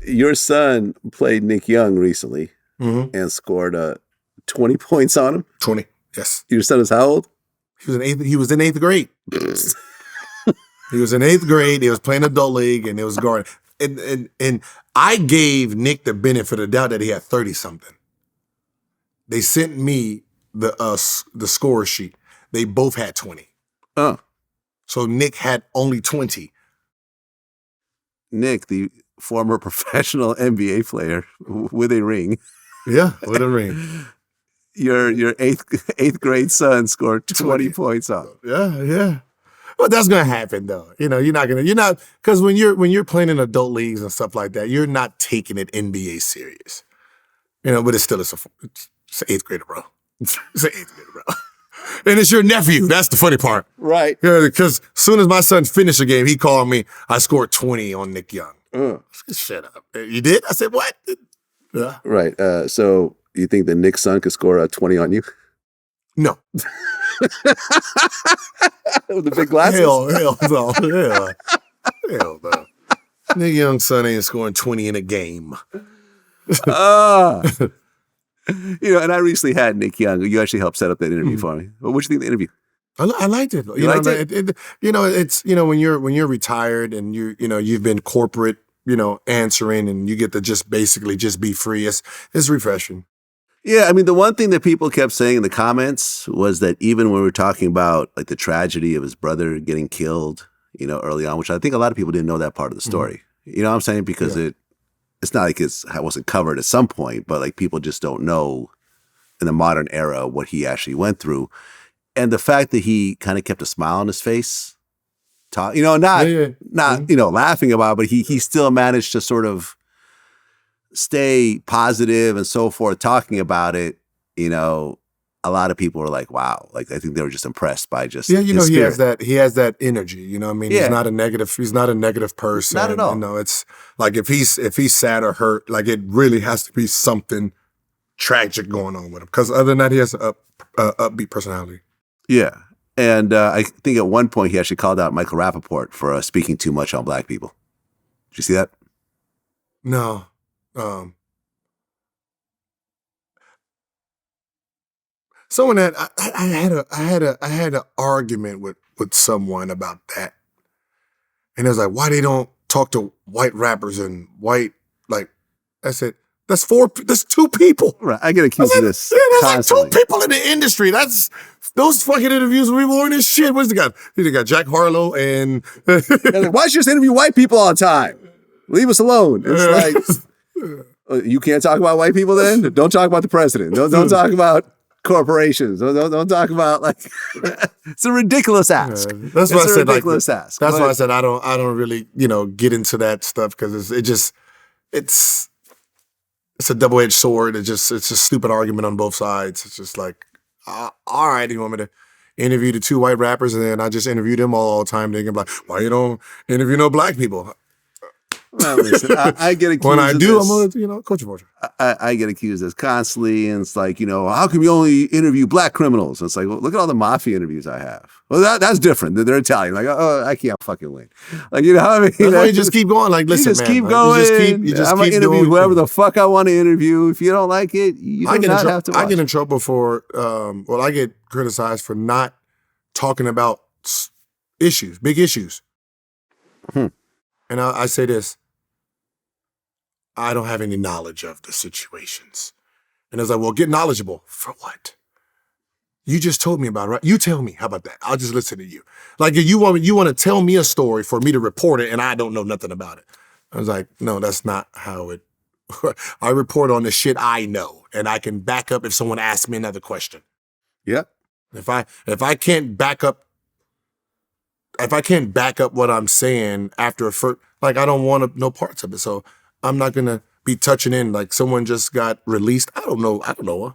Your son played Nick Young recently and scored 20 points on him. 20, yes. Your son is how old? He was in eighth grade. He was in eighth grade. He was playing adult league, and it was going. And I gave Nick the benefit of the doubt that he had 30-something. They sent me the score sheet. They both had 20. Oh. So Nick had only 20. Nick, the former professional NBA player with a ring. Yeah, with a ring. Your eighth grade son scored 20 points on. Yeah. But that's gonna happen though. You're not because when you're playing in adult leagues and stuff like that, you're not taking it NBA serious. But it's still it's an eighth grader, bro. It's an eighth grader, bro. And it's your nephew. That's the funny part. Right. Because as soon as my son finished the game, he called me. I scored 20 on Nick Young. Shut up. You did? I said, what? Yeah. Right. So you think that Nick's son could score a 20 on you? No. With the big glasses? Hell no. Hell no. Nick Young's son ain't scoring 20 in a game. And I recently had Nick Young. You actually helped set up that interview for me. What did you think of the interview? I liked it. You liked it? It's when you're retired and you've been corporate, answering, and you get to just basically just be free. It's refreshing. Yeah, I mean, the one thing that people kept saying in the comments was that even when we were talking about like the tragedy of his brother getting killed, early on, which I think a lot of people didn't know that part of the story. You know what I'm saying? Because it's not like it wasn't covered at some point, but like people just don't know in the modern era what he actually went through. And the fact that he kind of kept a smile on his face, not laughing about it, but he still managed to sort of stay positive and so forth, talking about it. A lot of people were like, wow, like I think they were just impressed by just his spirit. he has that energy, he's not a negative person. Not at all. It's like if he's sad or hurt, like it really has to be something tragic going on with him, because other than that, he has an upbeat personality. Yeah. And I think at one point he actually called out Michael Rappaport for speaking too much on black people. Did you see that? No. Someone that I had an argument with someone about that, and it was like, why they don't talk to white rappers and white, like, I said, that's two people. Right, I get accused of this. Yeah, there's constantly. like two people in the industry. That's those fucking interviews where we were in this shit. What's the guy? They got Jack Harlow and like, why should you just interview white people all the time? Leave us alone. It's like, you can't talk about white people then? Don't talk about the president. Don't talk about corporations. Don't talk about, like, it's a ridiculous ask. That's what I said. Ridiculous ask. That's why I said I don't really get into that stuff, because it's a double-edged sword. It's a stupid argument on both sides. It's just like, all right, you want me to interview the two white rappers, and then I just interview them all the time. They can be like, why you don't interview no black people? Well, listen, I get accused when I of do, this. I'm gonna coach you. I get accused of this constantly, and it's like, how come you only interview black criminals? And it's like, well, look at all the mafia interviews I have. Well, that's different. They're Italian. Like, oh, I can't fucking win. Like, what I mean? That's why you just keep going. Like, listen, you just man, keep like, going. You just I'm gonna keep interview doing whoever the fuck I want to interview. If you don't like it, you do not have to watch. I get in trouble for, I get criticized for not talking about issues, big issues. And I say this. I don't have any knowledge of the situations. And I was like, well, get knowledgeable. For what? You just told me about it, right? You tell me. How about that? I'll just listen to you. Like, if you want to tell me a story for me to report it, and I don't know nothing about it. I was like, no, that's not how it. I report on the shit I know, and I can back up if someone asks me another question. Yeah. If I can't back up what I'm saying after a first, like, I don't want to know parts of it. So I'm not gonna be touching in, like, someone just got released. I don't know.